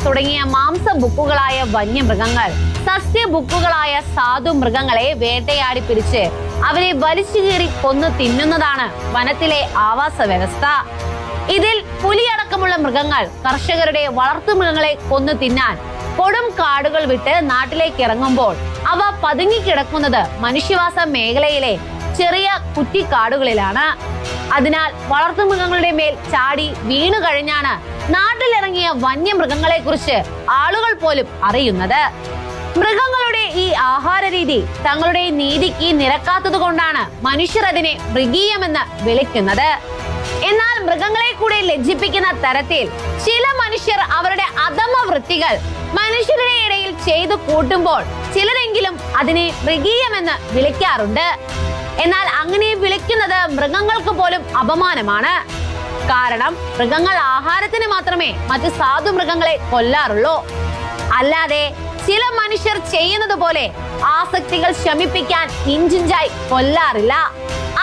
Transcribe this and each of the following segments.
തുടങ്ങിയ മാംസബുക്കുകളായ വന്യമൃഗങ്ങൾ സസ്യബുക്കുകളായ സാധു മൃഗങ്ങളെ വേട്ടയാടി പിടിച്ച് അവരെ വലിച്ചു കീറി കൊന്നു തിന്നുന്നതാണ് വനത്തിലെ ആവാസ വ്യവസ്ഥ. ഇതിൽ പുലിയടക്കമുള്ള മൃഗങ്ങൾ കർഷകരുടെ വളർത്തുമൃഗങ്ങളെ കൊന്നു തിന്നാൻ കൊടും കാടുകൾ വിട്ട് നാട്ടിലേക്ക് ഇറങ്ങുമ്പോൾ അവ പതുങ്ങിക്കിടക്കുന്നത് മനുഷ്യവാസ മേഖലയിലെ ചെറിയ കുറ്റിക്കാടുകളിലാണ്. അതിനാൽ വളർത്തുമൃഗങ്ങളുടെ മേൽ ചാടി വീണു കഴിഞ്ഞാണ് നാട്ടിലിറങ്ങിയ വന്യമൃഗങ്ങളെ കുറിച്ച് ആളുകൾ പോലും അറിയുന്നത്. മൃഗങ്ങളുടെ ഈ ആഹാര രീതി തങ്ങളുടെ നീതിക്ക് നിരക്കാത്തത് കൊണ്ടാണ് മനുഷ്യർ അതിനെ മൃഗീയമെന്ന് വിളിക്കുന്നത്. എന്നാൽ മൃഗങ്ങളെ കൂടി ലജ്ജിപ്പിക്കുന്ന തരത്തിൽ ചില മനുഷ്യർ അവരുടെ അധമ വൃത്തികൾ മനുഷ്യരുടെ ഇടയിൽ ചെയ്തു കൂട്ടുമ്പോൾ ചിലരെങ്കിലും അതിനെ മൃഗീയമെന്ന് വിളിക്കാറുണ്ട്. എന്നാൽ അങ്ങനെ വിളിക്കുന്നത് മൃഗങ്ങൾക്ക് പോലും അപമാനമാണ്. കാരണം മൃഗങ്ങൾ ആഹാരത്തിന് മാത്രമേ മറ്റു സാധു മൃഗങ്ങളെ കൊല്ലാറുള്ളൂ. അല്ലാതെ ചില മനുഷ്യർ ചെയ്യുന്നത് പോലെ ആസക്തികൾ ശമിപ്പിക്കാൻ ഇഞ്ചിഞ്ചായി കൊല്ലാറില്ല.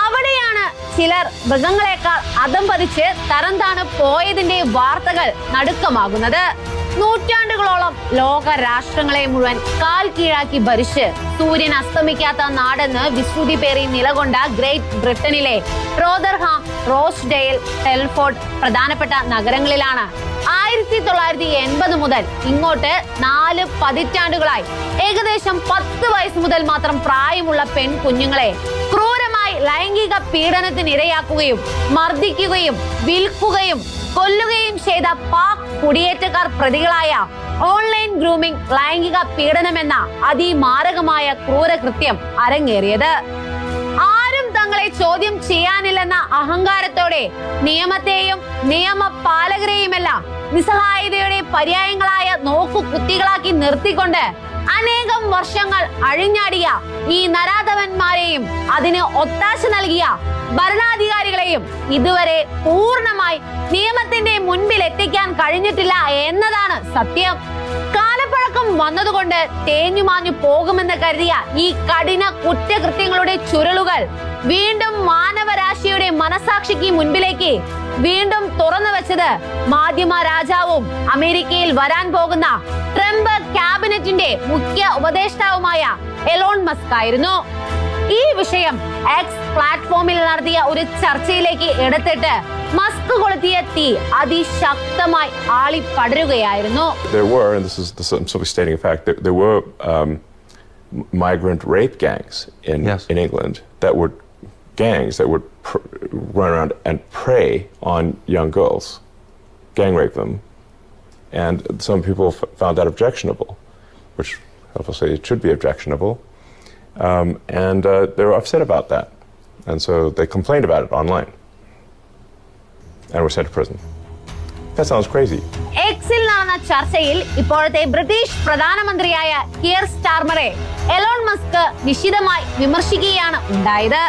അവിടെയാണ് ചിലർ മൃഗങ്ങളെക്കാൾ അധം പതിച്ച് തരം താണു പോയതിന്റെ വാർത്തകൾ നടുക്കമാകുന്നത്. നൂറ്റാണ്ടുകളോളം ലോക രാഷ്ട്രങ്ങളെ മുഴുവൻ കാൽ കീഴാക്കി ഭരിച്ച് സൂര്യൻ അസ്തമിക്കാത്ത നാടെന്ന് വിസ്തൃതി പേറി നിലകൊണ്ട ഗ്രേറ്റ് ബ്രിട്ടനിലെ റോദർഹാം, റോസ്ഡെയിൽ, ടെൽഫോർഡ് പ്രധാനപ്പെട്ട നഗരങ്ങളിലാണ് 1980 മുതൽ ഇങ്ങോട്ട് 4 പതിറ്റാണ്ടുകളായി ഏകദേശം 10 വയസ്സ് മുതൽ മാത്രം പ്രായമുള്ള പെൺകുഞ്ഞുങ്ങളെ ക്രൂരമായി ലൈംഗിക പീഡനത്തിനിരയാക്കുകയും മർദ്ദിക്കുകയും വിൽക്കുകയും കൊല്ലുകയും ചെയ്ത പാക് കുടിയേറ്റക്കാർ പ്രതികളായ ഓൺലൈൻ ഗ്രൂമിംഗ് ലൈംഗിക പീഡനമെന്ന അതിമാരകമായ ക്രൂരകൃത്യം അരങ്ങേറിയത്. ആരും തങ്ങളെ ചോദ്യം ചെയ്യാനില്ലെന്ന അഹങ്കാരത്തോടെ നിയമത്തെയും നിയമപാലകരെയുമെല്ലാം നിസ്സഹായതയുടെ പര്യായങ്ങളായ നോക്കുകുത്തികളാക്കി നിർത്തിക്കൊണ്ട് അനേകം വർഷങ്ങൾ അഴിഞ്ഞാടിയ ഈ നരാധവന്മാരെയും അതിന് ഒത്താശ നൽകിയ ഭരണാധികാരികളെയും ഇതുവരെ പൂർണ്ണമായി നിയമത്തിന്റെ മുൻപിൽ എത്തിക്കാൻ കഴിഞ്ഞിട്ടില്ല എന്നതാണ് സത്യം. കാലപ്പഴക്കം വന്നതുകൊണ്ട് തേഞ്ഞുമാഞ്ഞു പോകുമെന്ന് കരുതിയ ഈ കഠിന കുറ്റകൃത്യങ്ങളുടെ ചുരുളുകൾ വീണ്ടും മാനവരാശിയുടെ മനസാക്ഷിക്ക് മുൻപിലേക്ക് വീണ്ടും തുറന്നു വെച്ചത് മാധ്യമ രാജാവും അമേരിക്കയിൽ വരാൻ പോകുന്ന ട്രംപ് ക്യാബിനറ്റിന്റെ മുഖ്യ ഉപദേഷ്ടാവുമായ എലോൺ മസ്ക് ആയിരുന്നു. ഈ വിഷയം എക്സ് പ്ലാറ്റ്ഫോമിൽ നടത്തിയ ഒരു ചർച്ചയിലേക്ക് എടുത്തിട്ട് മസ്ക് കൊളുത്തിയ തീ അതിശക്തമായി ആളിപ്പടരുകയായിരുന്നു. There were migrant rape gangs in England that would run around and prey on young girls, gang rape them, and some people found that objectionable, which obviously it should be objectionable, and they were upset about that, and so they complained about it online and were sent to prison. That sounds crazy. എക്സിൽ നടന്ന ചർച്ചയിൽ ഇപ്പോഴത്തെ British പ്രധാനമന്ത്രിയായ കിയർ സ്റ്റാർമറെ Elon Musk നിശിതമായി വിമർശിക്കുകയാണ് ഉണ്ടായത്.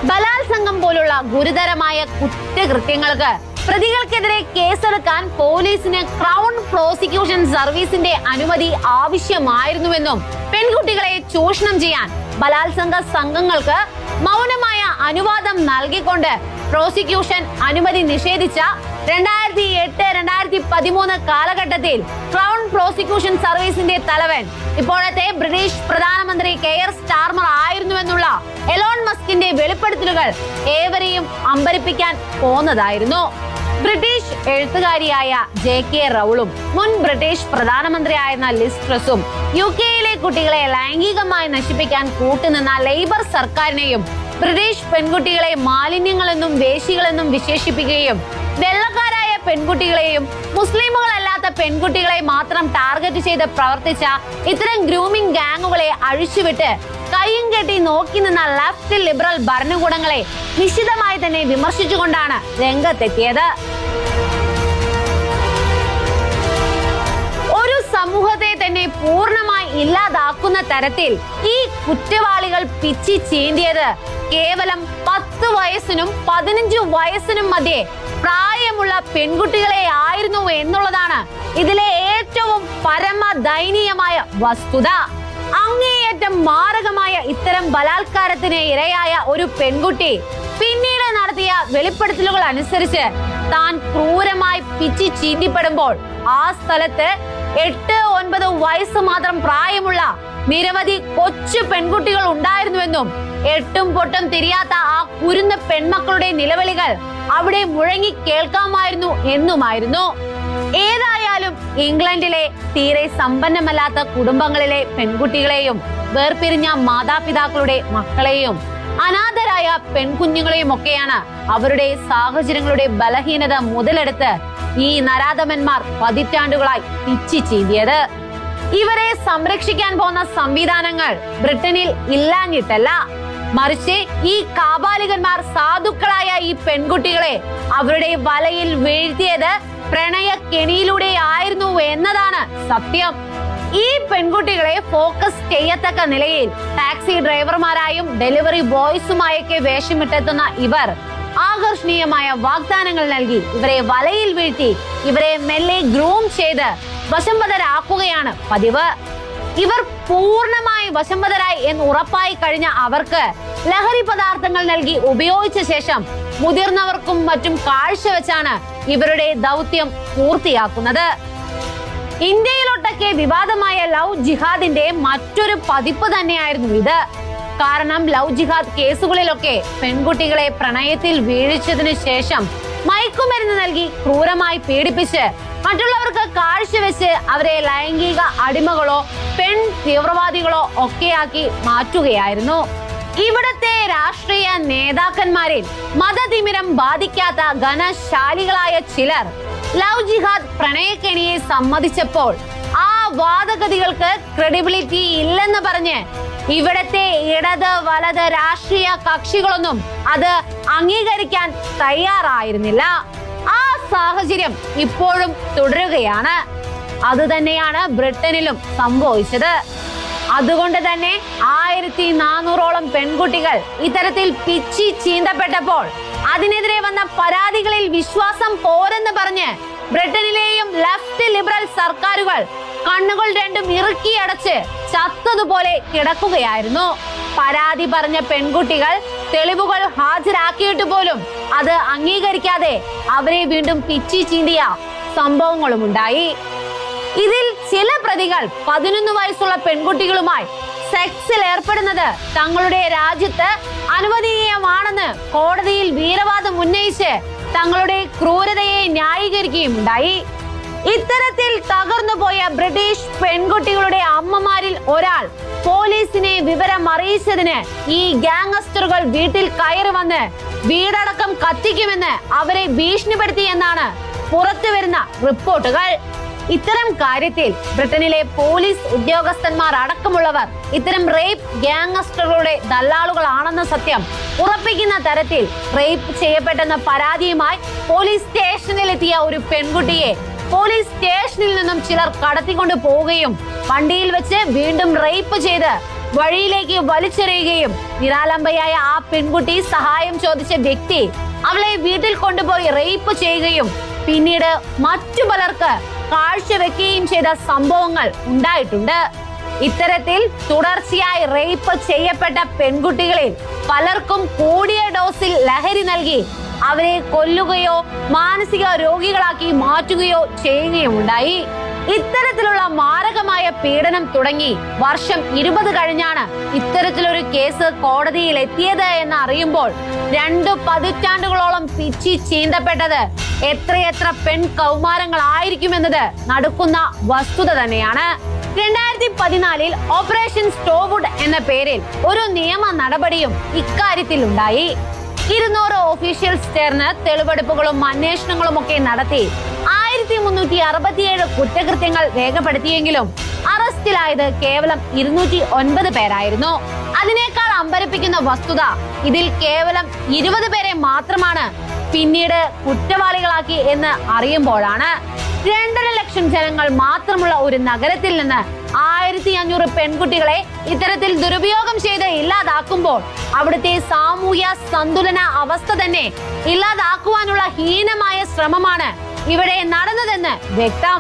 ബലാത്സംഗം പോലുള്ള ഗുരുതരമായ കുറ്റകൃത്യങ്ങൾക്ക് പ്രതികൾക്കെതിരെ കേസെടുക്കാൻ പോലീസിന് ക്രൗൺ പ്രോസിക്യൂഷൻ സർവീസിന്റെ അനുമതി ആവശ്യമായിരുന്നുവെന്നും പെൺകുട്ടികളെ ചൂഷണം ചെയ്യാൻ ബലാത്സംഗ സംഘങ്ങൾക്ക് മൗനമായ അനുവാദം നൽകിക്കൊണ്ട് പ്രോസിക്യൂഷൻ അനുമതി നിഷേധിച്ച 2008-2013 കാലഘട്ടത്തിൽ ക്രൗൺ പ്രോസിക്യൂഷൻ സർവീസിന്റെ തലവൻ ഇപ്പോഴത്തെ ബ്രിട്ടീഷ് പ്രധാനമന്ത്രി കെയർ സ്റ്റാർമർ ആയിരുന്നുവെന്നുള്ള എലോൺ മസ്കിന്റെ വെളിപ്പെടുത്തലുകൾ ഏവരെയും അമ്പരിപ്പിക്കാൻ പോന്നതായിരുന്നു. ബ്രിട്ടീഷ് എഴുത്തുകാരിയായ JK റൗളും മുൻ ബ്രിട്ടീഷ് പ്രധാനമന്ത്രിയായിരുന്ന ലിസ് ട്രസും UK-യിലെ കുട്ടികളെ ലൈംഗികമായി നശിപ്പിക്കാൻ കൂട്ടുനിന്ന ലേബർ സർക്കാരിനെയും ബ്രിട്ടീഷ് പെൺകുട്ടികളെ മാലിന്യങ്ങളെന്നും വേശികളെന്നും വിശേഷിപ്പിക്കുകയും വെള്ളക്കാരായ പെൺകുട്ടികളെയും മുസ്ലിമുകളല്ലാത്ത പെൺകുട്ടികളെ മാത്രം ടാർഗറ്റ് ചെയ്ത് പ്രവർത്തിച്ച ഇത്തരം ഗ്രൂമിംഗ് ഗാങ്ങുകളെ അഴിച്ചുവിട്ട് കയ്യും കെട്ടി നോക്കി നിന്ന ലെഫ്റ്റ് ലിബറൽ ഭരണകൂടങ്ങളെ നിശിതമായി തന്നെ വിമർശിച്ചുകൊണ്ടാണ് രംഗത്തെത്തിയത്. ഒരു സമൂഹത്തെ തന്നെ പൂർണ്ണമായി ഇല്ലാതാക്കുന്ന തരത്തിൽ ഈ കുറ്റവാളികൾ പിച്ചി ചീന്തിയത് കേവലം 10 വയസ്സിനും 15 വയസ്സിനും മധ്യേ പ്രായമുള്ള പെൺകുട്ടികളെ ആയിരുന്നു എന്നുള്ളതാണ് ഇതിലെ ഏറ്റവും പരമദയനീയമായ വസ്തുത. അങ്ങേയറ്റം മാരകമായ ഇത്തരം ബലാത്കാരത്തിന് ഇരയായ ഒരു പെൺകുട്ടി പിന്നീട് നടത്തിയ വെളിപ്പെടുത്തലുകൾ അനുസരിച്ച് താൻ ക്രൂരമായി പിച്ചി ചീന്തിപ്പെടുമ്പോൾ ആ സ്ഥലത്ത് 8-9 വയസ്സ് മാത്രം പ്രായമുള്ള നിരവധി കൊച്ചു പെൺകുട്ടികൾ ഉണ്ടായിരുന്നുവെന്നും എട്ടും പൊട്ടും തിരിയാത്ത ആ കുരുന്ന് പെൺമക്കളുടെ നിലവിളികൾ അവിടെ മുഴങ്ങി കേൾക്കാമായിരുന്നു എന്നുമായിരുന്നു. ഏതായാലും ഇംഗ്ലണ്ടിലെ തീരെ സമ്പന്നമല്ലാത്ത കുടുംബങ്ങളിലെ പെൺകുട്ടികളെയും വേർപിരിഞ്ഞ മാതാപിതാക്കളുടെ മക്കളെയും അനാഥരായ പെൺകുഞ്ഞുങ്ങളെയും ഒക്കെയാണ് അവരുടെ സാഹചര്യങ്ങളുടെ ബലഹീനത മുതലെടുത്ത് ഈ നരാധമന്മാർ പതിറ്റാണ്ടുകളായി പിച്ചി ചീന്തിയത്. ഇവരെ സംരക്ഷിക്കാൻ പോകുന്ന സംവിധാനങ്ങൾ ബ്രിട്ടനിൽ ഇല്ലാഞ്ഞിട്ടല്ല, മറിച്ച് ഈ കാബാലികന്മാർ സാധുക്കളായ ഈ പെൺകുട്ടികളെ അവരുടെ വലയിൽ വീഴ്ത്തിയത് പ്രണയ കെണിയിലൂടെ ആയിരുന്നു എന്നതാണ് സത്യം. ഈ പെൺകുട്ടികളെ ഫോക്കസ് ചെയ്യത്തക്ക നിലയിൽ ടാക്സി ഡ്രൈവർമാരായും ഡെലിവറി ബോയ്സുമായൊക്കെ വേഷമിട്ടെത്തുന്ന ഇവർ ആകർഷണീയമായ വാഗ്ദാനങ്ങൾ നൽകി ഇവരെ വലയിൽ വീഴ്ത്തി ഇവരെ മെല്ലെ ഗ്രൂം ചെയ്ത് വശംവദരാക്കുകയാണ് പതിവ്. ഇവർ പൂർണ്ണമായി വശംവദരായി എന്ന് ഉറപ്പായി കഴിഞ്ഞ അവർക്ക് ലഹരി പദാർത്ഥങ്ങൾ നൽകി ഉപയോഗിച്ച ശേഷം മുതിർന്നവർക്കും മറ്റും കാഴ്ചവെച്ചാണ് ഇവരുടെ ദൗത്യം പൂർത്തിയാക്കുന്നത്. ഇന്ത്യയിലൊട്ടൊക്കെ വിവാദമായ ലവ് ജിഹാദിന്റെ മറ്റൊരു പതിപ്പ് തന്നെയായിരുന്നു ഇത്. കാരണം ലവ് ജിഹാദ് കേസുകളിലൊക്കെ പെൺകുട്ടികളെ പ്രണയത്തിൽ വീഴ്ചതിനു ശേഷം മയക്കുമരുന്ന് നൽകി ക്രൂരമായി പീഡിപ്പിച്ച് മറ്റുള്ളവർക്ക് കാഴ്ചവെച്ച് അവരെ ലൈംഗിക അടിമകളോ പെൺ തീവ്രവാദികളോ ഒക്കെയാക്കി മാറ്റുകയായിരുന്നു. ഇവിടത്തെ രാഷ്ട്രീയ നേതാക്കന്മാരിൽ മതതിമിരം ബാധിക്കാത്ത ഘനശാലികളായ ചിലർ ലവ് ജിഹാദ് പ്രണയക്കെണിയെ സമ്മതിച്ചപ്പോൾ ആ വാദഗതികൾക്ക് ക്രെഡിബിലിറ്റി ഇല്ലെന്ന് പറഞ്ഞ് ഇവിടത്തെ ഇടത് വലത് രാഷ്ട്രീയ കക്ഷികളൊന്നും അത് അംഗീകരിക്കാൻ തയ്യാറായിരുന്നില്ല. ആ സാഹചര്യം ഇപ്പോഴും തുടരുകയാണ്. അതുതന്നെയാണ് ബ്രിട്ടനിലും സംഭവിച്ചത്. അതുകൊണ്ട് തന്നെ 1400ഓളം പെൺകുട്ടികൾ ഇത്തരത്തിൽ പിച്ചി ചീന്തപ്പെട്ടപ്പോൾ അതിനെതിരെ വന്ന പരാതികളിൽ വിശ്വാസം പോരെന്ന് പറഞ്ഞ് ബ്രിട്ടനിലെയും ലെഫ്റ്റ് ലിബറൽ സർക്കാരുകൾ കണ്ണുകൾ രണ്ടും ഇറുക്കിയടച്ച് ചത്തതുപോലെ കിടക്കുകയായിരുന്നു. പരാതി പറഞ്ഞ പെൺകുട്ടികൾ തെളിവുകൾ ഹാജരാക്കിയിട്ട് പോലും അത് അംഗീകരിക്കാതെ അവരെ വീണ്ടും പിച്ചി ചീന്തിയ സംഭവങ്ങളും ഉണ്ടായി. ഇതിൽ ചില പ്രതികൾ 11 വയസ്സുള്ള പെൺകുട്ടികളുമായി സെക്സിൽ ഏർപ്പെടുന്നത് തങ്ങളുടെ രാജ്യത്ത് അനുവദനീയമാണെന്ന് കോടതിയിൽ വീരവാദം ഉന്നയിച്ച് തങ്ങളുടെ ക്രൂരതയെ ന്യായീകരിക്കുകയും ഉണ്ടായി. ഇത്തരത്തിൽ തകർന്നുപോയ ബ്രിട്ടീഷ് പെൺകുട്ടികളുടെ അമ്മമാരിൽ ഒരാൾ പോലീസിനെ വിവരം അറിയിച്ചതിന് ഈ ഗാങ്സ്റ്ററുകൾ വീട്ടിൽ കയറി വന്ന് വീടടക്കം കത്തിക്കുമെന്ന് അവരെ ഭീഷണിപ്പെടുത്തി എന്നാണ് പുറത്തുവരുന്ന റിപ്പോർട്ടുകൾ. ഇത്തരം കാര്യത്തിൽ ബ്രിട്ടനിലെ പോലീസ് ഉദ്യോഗസ്ഥന്മാർ അടക്കമുള്ളവർ ഇത്തരം റേപ്പ് ഗാങ്സ്റ്ററുകളുടെ ദല്ലാളുകളാണെന്ന സത്യം ഉറപ്പിക്കുന്ന തരത്തിൽ റേപ്പ് ചെയ്യപ്പെട്ടെന്ന പരാതിയുമായി പോലീസ് സ്റ്റേഷനിലെത്തിയ ഒരു പെൺകുട്ടിയെ പോലീസ് സ്റ്റേഷനിൽ നിന്നും ചിലർ കടത്തിക്കൊണ്ട് പോവുകയും വണ്ടിയിൽ വെച്ച് വീണ്ടും റേപ്പ് ചെയ്ത് വഴിയിലേക്ക് വലിച്ചെറിയുകയും നിരാലംബയായ ആ പെൺകുട്ടി സഹായം ചോദിച്ച വ്യക്തി അവളെ വീട്ടിൽ കൊണ്ടുപോയി റേപ്പ് ചെയ്യുകയും പിന്നീട് മറ്റു പലർക്ക് കാഴ്ചവെക്കുകയും ചെയ്ത സംഭവങ്ങൾ ഉണ്ടായിട്ടുണ്ട്. ഇത്തരത്തിൽ തുടർച്ചയായി റേപ്പ് ചെയ്യപ്പെട്ട പെൺകുട്ടികളിൽ പലർക്കും കൂടിയ ഡോസിൽ ലഹരി നൽകി അവരെ കൊല്ലുകയോ മാനസിക രോഗികളാക്കി മാറ്റുകയോ ചെയ്യുകയും ഉണ്ടായി. ഇത്തരത്തിലുള്ള മാരകമായ പീഡനം തുടങ്ങി വർഷം 20 കഴിഞ്ഞാണ് ഇത്തരത്തിലൊരു കേസ് കോടതിയിൽ എത്തിയത് എന്ന് അറിയുമ്പോൾ 2 പതിറ്റാണ്ടുകളോളം പിച്ചി ചീന്തപ്പെട്ടത് എത്രയെത്ര പെൺ കൗമാരങ്ങളായിരിക്കുമെന്നത് നടുക്കുന്ന വസ്തുത തന്നെയാണ്. 2014 ഓപ്പറേഷൻ സ്റ്റോവുഡ് എന്ന പേരിൽ ഒരു നിയമ നടപടിയും ഇക്കാര്യത്തിൽ ഉണ്ടായി. 200 ഓഫീഷ്യൽസ് ചേർന്ന് തെളിവെടുപ്പുകളും അന്വേഷണങ്ങളും ഒക്കെ നടത്തി 1367 കുറ്റകൃത്യങ്ങൾ രേഖപ്പെടുത്തിയെങ്കിലും അറസ്റ്റിലായത് കേവലം 209 പേരായിരുന്നു. അതിനേക്കാൾ അമ്പരപ്പിക്കുന്ന വസ്തുത ഇതിൽ കേവലം 20 പേരെ മാത്രമാണ് പിന്നീട് കുറ്റവാളികളാക്കി എന്ന് അറിയുമ്പോഴാണ്. 2.5 ലക്ഷം ജനങ്ങൾ മാത്രമുള്ള ഒരു നഗരത്തിൽ നിന്ന് 1500 പെൺകുട്ടികളെ ഇത്തരത്തിൽ ദുരുപയോഗം ചെയ്ത് ഇല്ലാതാക്കുമ്പോൾ അവിടുത്തെ സാമൂഹ്യ സന്തുലന അവസ്ഥ തന്നെ ഇല്ലാതാക്കുവാനുള്ള ഹീനമായ ശ്രമമാണ് ഇവിടെ നടന്നതെന്ന് വ്യക്തം.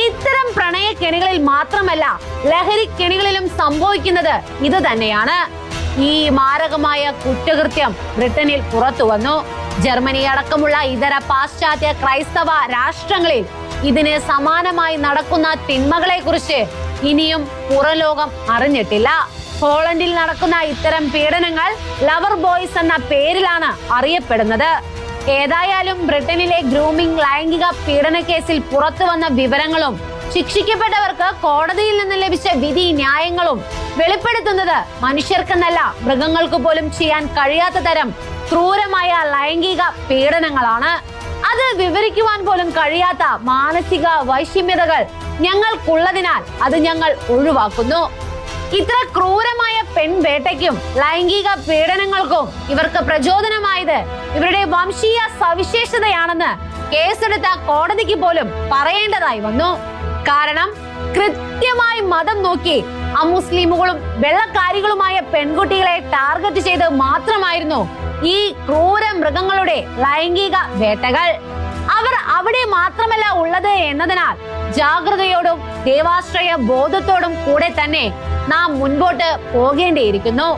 ഇത്തരം പ്രണയ കെണികളിൽ മാത്രമല്ല ലഹരി കെണികളിലും സംഭവിക്കുന്നത് ഇത് തന്നെയാണ്. ഈ മാരകമായ കുറ്റകൃത്യം ബ്രിട്ടനിൽ പുറത്തു വന്നു. ജർമ്മനി അടക്കമുള്ള ഇതര പാശ്ചാത്യ ക്രൈസ്തവ രാഷ്ട്രങ്ങളിൽ ഇതിന് സമാനമായി നടക്കുന്ന തിന്മകളെ കുറിച്ച് ഇനിയും പുറലോകം അറിഞ്ഞിട്ടില്ല. പോളണ്ടിൽ നടക്കുന്ന ഇത്തരം പീഡനങ്ങൾ ലവർ ബോയ്സ് എന്ന പേരിലാണ് അറിയപ്പെടുന്നത്. ഏതായാലും ബ്രിട്ടനിലെ ഗ്രൂമിംഗ് ലൈംഗിക പീഡന കേസിൽ പുറത്തു വന്ന വിവരങ്ങളും ശിക്ഷിക്കപ്പെട്ടവർക്ക് കോടതിയിൽ നിന്ന് ലഭിച്ച വിധി ന്യായങ്ങളും വെളിപ്പെടുത്തുന്നത് മനുഷ്യർക്കെന്നല്ല മൃഗങ്ങൾക്ക് പോലും ചെയ്യാൻ കഴിയാത്ത തരം ക്രൂരമായ ലൈംഗിക പീഡനങ്ങളാണ്. അത് വിവരിക്കുവാൻ പോലും കഴിയാത്ത മാനസിക വൈഷമ്യതകൾ ഞങ്ങൾക്കുള്ളതിനാൽ അത് ഞങ്ങൾ ഒഴിവാക്കുന്നു. ഇത്ര ക്രൂരമായ പെൺവേട്ടയ്ക്കും ലൈംഗിക പീഡനങ്ങൾക്കും ഇവർക്ക് പ്രചോദനമായത് ഇവരുടെ വംശീയ സവിശേഷതയാണെന്ന് കേസെടുത്ത കോടതിക്ക് പോലും പറയേണ്ടതായി വന്നു. കാരണം കൃത്യമായി മതം നോക്കി അമുസ്ലിമുകളും വെള്ളക്കാരികളുമായ പെൺകുട്ടികളെ ടാർഗറ്റ് ചെയ്ത് മാത്രമായിരുന്നു ഈ ക്രൂര മൃഗങ്ങളുടെ ലൈംഗിക വേട്ടകൾ. അവർ അവിടെ മാത്രമല്ല ഉള്ളത് എന്നതിനാൽ ജാഗ്രതയോടും ദേവാശ്രയ ബോധത്തോടും കൂടെ തന്നെ നാം മുൻപോട്ട് പോകേണ്ടിയിരിക്കുന്നു.